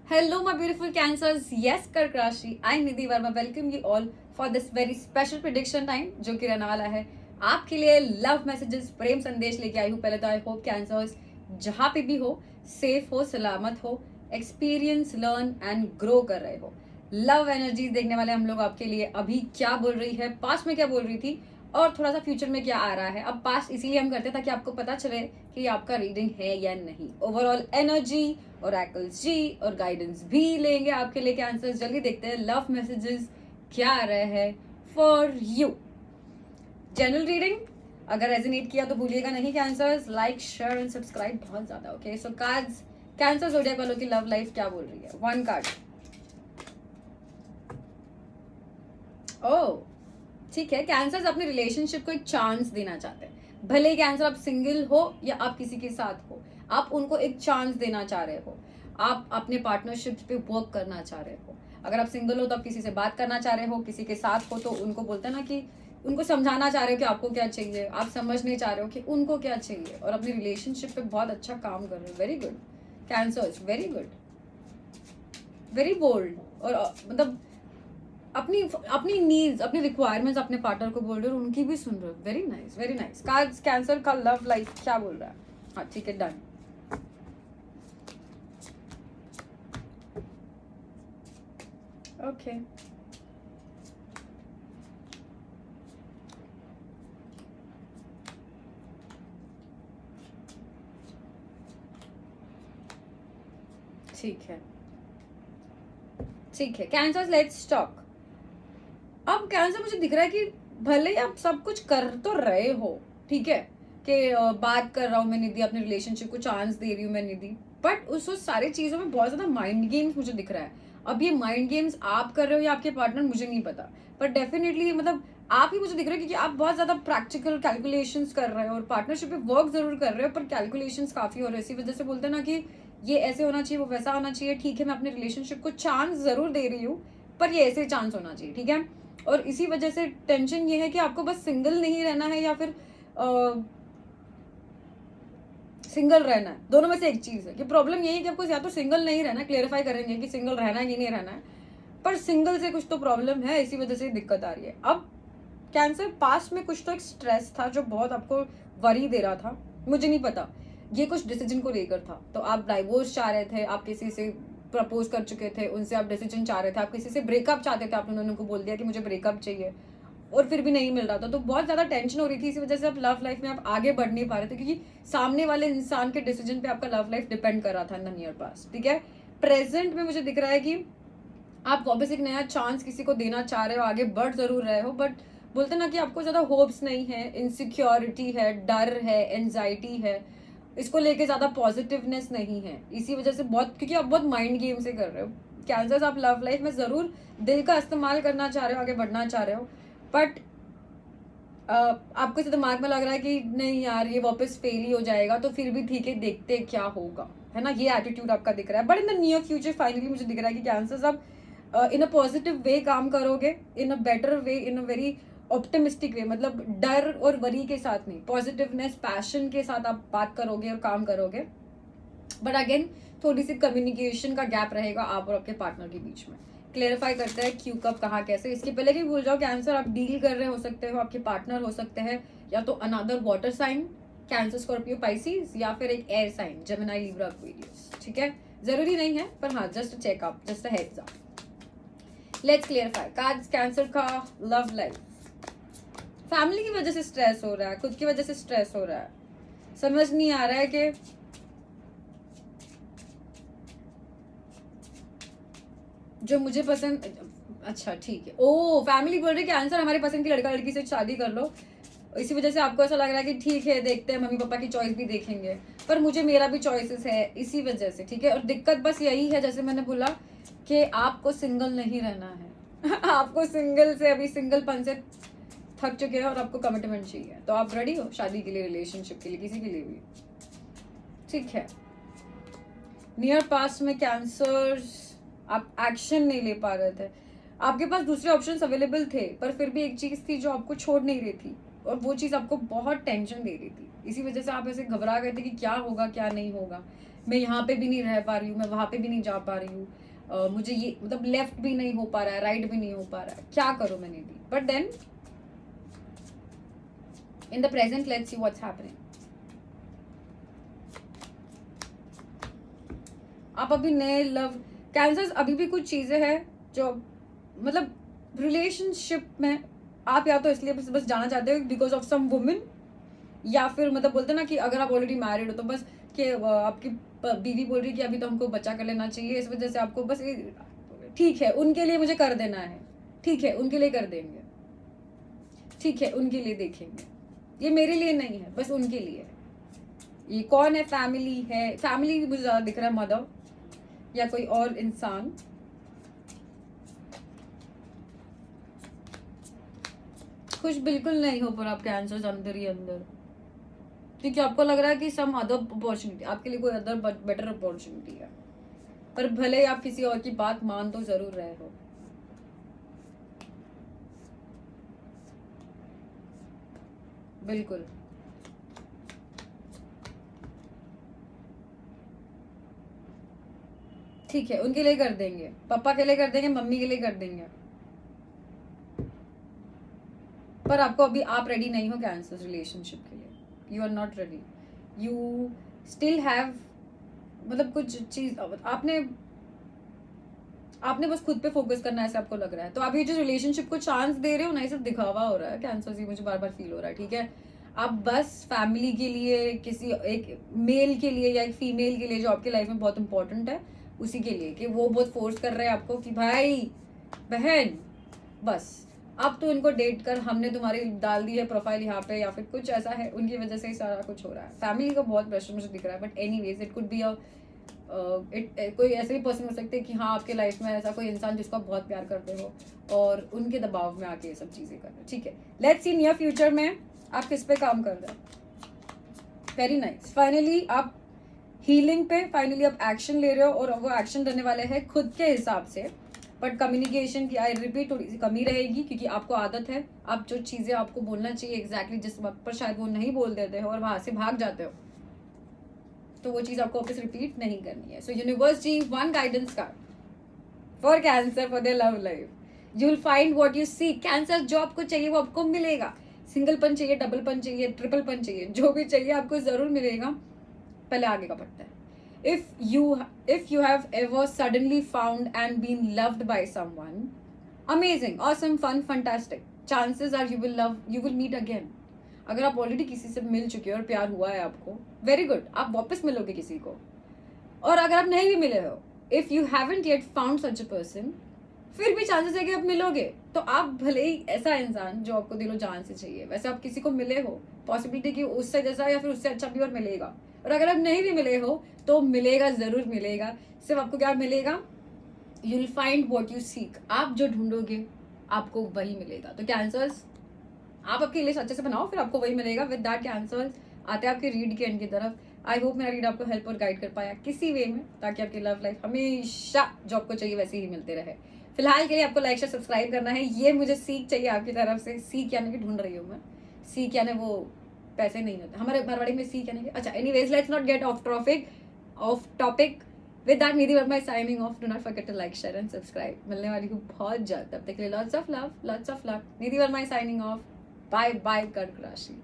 Hello, my beautiful cancers. Yes, Kark Rashi. I Nidhi Verma welcome you all for this very special prediction time जो कि रहने वाला है आपके लिए लव मैसेजेस प्रेम संदेश लेके आई हूँ. पहले तो आई होप कैंसर्स जहाँ पे भी हो सेफ हो सलामत हो एक्सपीरियंस लर्न एंड ग्रो कर रहे हो. लव एनर्जीज देखने वाले हम लोग आपके लिए. अभी क्या बोल रही है, पास्ट में क्या बोल रही थी और थोड़ा सा फ्यूचर में क्या आ रहा है. अब पास्ट इसीलिए हम करते हैं ताकि आपको पता चले कि आपका रीडिंग है या नहीं. ओवरऑल एनर्जी और जी और गाइडेंस भी लेंगे आपके लिए कैंसर्स. जल्दी देखते हैं लव मैसेजेस क्या आ रहे हैं फॉर यू. जनरल रीडिंग अगर रेजोनेट किया तो भूलिएगा नहीं cancers, like share and subscribe बहुत ज्यादा. Okay so cards cancer zodiac वालों की लव लाइफ क्या बोल रही है. One card. ओह ठीक है, कैंसर्स अपने रिलेशनशिप को एक चांस देना चाहते हैं. भले ही कैंसर आप सिंगल हो या आप किसी के साथ हो, आप उनको एक चांस देना चाह रहे हो. आप अपने पार्टनरशिप पे वर्क करना चाह रहे हो. अगर आप सिंगल हो तो आप किसी से बात करना चाह रहे हो, किसी के साथ हो तो उनको बोलते हैं ना कि उनको समझाना चाह रहे हो कि आपको क्या चाहिए. आप समझने चाह रहे हो कि उनको क्या चाहिए और अपनी रिलेशनशिप पे बहुत अच्छा काम कर रहे हो. Very good Cancers, very good, very bold. और मतलब अपनी अपनी नीड्स अपनी रिक्वायरमेंट्स अपने पार्टनर को बोल रहे हो और उनकी भी सुन रहे हो. Very nice, very nice. Cards Cancer का लव लाइफ क्या बोल रहा है. हाँ ठीक है, डन. ओके ठीक है, ठीक है कैंसर, लेट्स टॉक. अब कैंसर मुझे दिख रहा है कि भले ही आप सब कुछ कर तो रहे हो, ठीक है कि बात कर रहा हूँ मैं निधि, अपने रिलेशनशिप को चांस दे रही हूँ मैं निधि, बट उस सारी चीजों में बहुत ज्यादा माइंड गेम्स मुझे दिख रहा है. अब ये माइंड गेम्स आप कर रहे हो या आपके पार्टनर मुझे नहीं पता, पर डेफिनेटली मतलब आप ही मुझे दिख रहा है क्योंकि आप बहुत ज्यादा प्रैक्टिकल कैलकुलेशंस कर रहे हो और पार्टनरशिप पे वर्क जरूर कर रहे हो, पर कैलकुलेशंस काफी हो रहे हैं. इसी वजह से बोलते हैं ना कि ये ऐसे होना चाहिए, वो वैसा होना चाहिए. ठीक है, मैं अपने रिलेशनशिप को चांस जरूर दे रही हूँ, पर ये ऐसे चांस होना चाहिए. ठीक है, और इसी वजह से टेंशन ये है कि आपको बस सिंगल नहीं रहना है या फिर सिंगल रहना है. दोनों में से एक चीज है कि प्रॉब्लम यही है कि आपको या तो सिंगल नहीं रहना. क्लेरिफाई करेंगे कि सिंगल रहना है कि नहीं रहना है, पर सिंगल से कुछ तो प्रॉब्लम है, इसी वजह से दिक्कत आ रही है. अब कैंसर पास्ट में कुछ तो एक स्ट्रेस था जो बहुत आपको वरी दे रहा था. मुझे नहीं पता, ये कुछ डिसीजन को लेकर था. तो आप डाइवोर्स चाह रहे थे, आप किसी से प्रपोज कर चुके थे, उनसे आप डिसीजन चाह रहे थे, आप किसी से ब्रेकअप चाहते थे, आपने उनको बोल दिया कि मुझे ब्रेकअप चाहिए और फिर भी नहीं मिल रहा था. तो बहुत ज्यादा टेंशन हो रही थी. इसी वजह से आप लव लाइफ में आप आगे बढ़ नहीं पा रहे थे क्योंकि सामने वाले इंसान के डिसीजन पे आपका लव लाइफ डिपेंड कर रहा था इन द नियर पास्ट. ठीक है, प्रेजेंट में मुझे दिख रहा है कि आप वापस एक नया चांस किसी को देना चाह रहे हो, आगे बढ़ जरूर रहे हो, बट बोलते ना कि आपको ज्यादा होप्स नहीं है, इनसिक्योरिटी है, डर है, एंजाइटी है, इसको लेके ज्यादा पॉजिटिवनेस नहीं है. इसी वजह से बहुत, क्योंकि आप बहुत माइंड गेम से कर रहे हो. कैंसर्स आप लव लाइफ में जरूर दिल का इस्तेमाल करना चाह रहे हो, आगे बढ़ना चाह रहे हो, बट आपको इसे दिमाग में लग रहा है कि नहीं यार ये वापस फेल ही हो जाएगा, तो फिर भी ठीक है देखते क्या होगा, है ना. ये एटीट्यूड आपका दिख रहा है. But in the near future finally मुझे दिख रहा है कि कैंसर्स आप इन अ पॉजिटिव वे काम करोगे, in a better way, in a very optimistic way. मतलब डर और वरी के साथ नहीं, पॉजिटिवनेस पैशन के साथ आप बात करोगे और काम करोगे. बट अगेन थोड़ी सी कम्युनिकेशन का गैप रहेगा आप और आपके पार्टनर के बीच में. क्लेरिफाई करते हैं क्यों कब कहाँ कैसे. इसके पहले कि भूल जाओ, कैंसर आप डील कर रहे हो सकते हो, आपके पार्टनर हो सकते हैं या तो another water sign, Cancer Scorpio Pisces, या फिर एक air sign Gemini Libra Aquarius. ठीक है, जरूरी नहीं है, पर हाँ just checkup, just heads up. Let's clarify cards Cancer का लव लाइफ. फैमिली की वजह से स्ट्रेस हो रहा है, खुद की वजह से स्ट्रेस हो रहा है. समझ नहीं आ रहा है कि जो मुझे पसंद. अच्छा ठीक है, ओ फैमिली बोल रही है कि आंसर हमारे पसंद की लड़का लड़की से शादी कर लो. इसी वजह से आपको ऐसा लग रहा है कि ठीक है देखते हैं, मम्मी पापा की चॉइस भी देखेंगे, पर मुझे मेरा भी चॉइसेस है इसी वजह से. ठीक है, और दिक्कत बस यही है जैसे मैंने बोला कि आपको सिंगल नहीं रहना है. आपको सिंगल से, अभी सिंगलपन से थक चुके हैं और आपको कमिटमेंट चाहिए. तो आप रेडी हो शादी के लिए, रिलेशनशिप के लिए, किसी के लिए भी. ठीक है, नियर पास्ट में कैंसर्स आप एक्शन नहीं ले पा रहे थे. आपके पास दूसरे ऑप्शंस अवेलेबल थे, पर फिर भी एक चीज थी जो आपको छोड़ नहीं रही थी और वो चीज आपको बहुत टेंशन दे रही थी. इसी वजह से आप ऐसे घबरा गए थे कि क्या होगा क्या नहीं होगा. मैं यहाँ पे भी नहीं रह पा रही हूँ, मैं वहाँ पे भी नहीं जा पा रही हूँ, मुझे ये मतलब लेफ्ट भी नहीं हो पा रहा है, राइट भी नहीं हो पा रहा है, क्या करूँ मैंने भी. But then in the present let's see what's happening. आप अभी नए लव कैंसर्स अभी भी कुछ चीजें हैं जो मतलब रिलेशनशिप में आप या तो इसलिए बस जाना चाहते हो बिकॉज ऑफ सम वुमेन, या फिर मतलब बोलते ना कि अगर आप ऑलरेडी मैरिड हो तो बस कि आपकी बीवी बोल रही है कि अभी तो हमको बच्चा कर लेना चाहिए, इस वजह से आपको बस ठीक है उनके लिए मुझे कर देना है, ठीक है उनके लिए कर देंगे, ठीक है उनके लिए देखेंगे, ये मेरे लिए नहीं है बस उनके लिए है. ये कौन है? फैमिली है. फैमिली मुझे ज्यादा दिख रहा है, मदर या कोई और इंसान. खुश बिल्कुल नहीं हो पर आप कैंसर अंदर ही अंदर, क्योंकि आपको लग रहा है कि सम अदर अपॉर्चुनिटी, आपके लिए कोई अदर बेटर अपॉर्चुनिटी है, पर भले ही आप किसी और की बात मान तो जरूर रहे हो. बिल्कुल ठीक है उनके लिए कर देंगे, पापा के लिए कर देंगे, मम्मी के लिए कर देंगे, पर आपको अभी आप रेडी नहीं हो कैंसर रिलेशनशिप के लिए. You are not ready. You still have मतलब कुछ चीज आपने बस खुद पे फोकस करना है ऐसा आपको लग रहा है. तो आप ये जो रिलेशनशिप को चांस दे रहे हो ना, ये सब दिखावा हो रहा है कैंसर से, मुझे बार बार फील हो रहा है. ठीक है आप बस फैमिली के लिए, किसी एक मेल के लिए या एक फीमेल के लिए जो आपके लाइफ में बहुत इंपॉर्टेंट है उसी के लिए, कि वो बहुत फोर्स कर रहे हैं आपको कि भाई बहन बस अब तो इनको डेट कर, हमने तुम्हारी डाल दी है प्रोफाइल यहाँ पे, या फिर कुछ ऐसा है उनकी वजह से ही सारा कुछ हो रहा है. फैमिली का बहुत प्रेशर मुझे दिख रहा है. But anyways it could be कोई ऐसे भी पर्सन हो सकते हैं कि हाँ आपके लाइफ में ऐसा कोई इंसान जिसको आप बहुत प्यार करते हो और उनके दबाव में आके ये सब चीजें कर रहे हो. ठीक है लेट्स सी नियर फ्यूचर में आप किस पे काम कर रहे हो. Very nice. फाइनली आप हीलिंग पे फाइनली आप एक्शन ले रहे हो, और वो एक्शन रहने वाले हैं खुद के हिसाब से. बट कम्युनिकेशन की आई रिपीट थोड़ी सी कमी रहेगी, क्योंकि आपको आदत है आप जो चीजें आपको बोलना चाहिए एग्जैक्टली जिस वक्त पर शायद वो नहीं बोल देते हो और वहां से भाग जाते हो, तो वो चीज आपको वापस रिपीट नहीं करनी है. So universe ji one guidance card for Cancer for their love life. You will find what you seek. Cancer जो आपको चाहिए वो आपको मिलेगा. सिंगलपन चाहिए, डबलपन चाहिए, ट्रिपलपन चाहिए, जो भी चाहिए आपको जरूर मिलेगा. पहले आगे का पड़ता है. if you have ever suddenly found and been loved by someone, amazing, awesome, fun, fantastic, chances are you will meet again. अगर आप ऑलरेडी किसी से मिल चुके हो और प्यार हुआ है आपको, वेरी गुड, आप वापस मिलोगे किसी को. और अगर आप नहीं भी मिले हो, if you haven't yet found such a person, फिर भी चांसेस है कि आप मिलोगे. तो आप भले ही ऐसा इंसान जो आपको दिलो जान से चाहिए वैसे आप किसी को मिले हो, पॉसिबिलिटी कि उससे जैसा या फिर उससे अच्छा भी और मिलेगा. और अगर आप नहीं भी मिले हो तो मिलेगा, जरूर मिलेगा. सिर्फ आपको क्या मिलेगा? You will find what you seek. आप जो ढूंढोगे आपको वही मिलेगा. तो कैंसर्स आप आपकी लिस्ट अच्छे से बनाओ, फिर आपको वही मिलेगा. विद दैट कैंसर्स आते हैं आपके रीड के एंड की तरफ. आई होप मेरा रीड आपको हेल्प और गाइड कर पाया किसी वे में, ताकि आपकी लव लाइफ हमेशा जो आपको चाहिए वैसे ही मिलते रहे. फिलहाल के लिए आपको लाइक शेयर सब्सक्राइब करना है. ये मुझे सीख चाहिए आपकी तरफ से. सीख यानी कि ढूंढ रही हूँ मैं. सीख यानी वो पैसे नहीं होते हमारे मारवाड़ी में. सीख यानी कि अच्छा. Anyways let's not get off topic. With that Nidhi Verma is signing off. Do not forget to like share and subscribe. मिलने वाली हूँ बहुत जल्द. तब तक के लिए lots of love, lots of luck. Nidhi Verma is signing off. Bye bye कर्क राशि.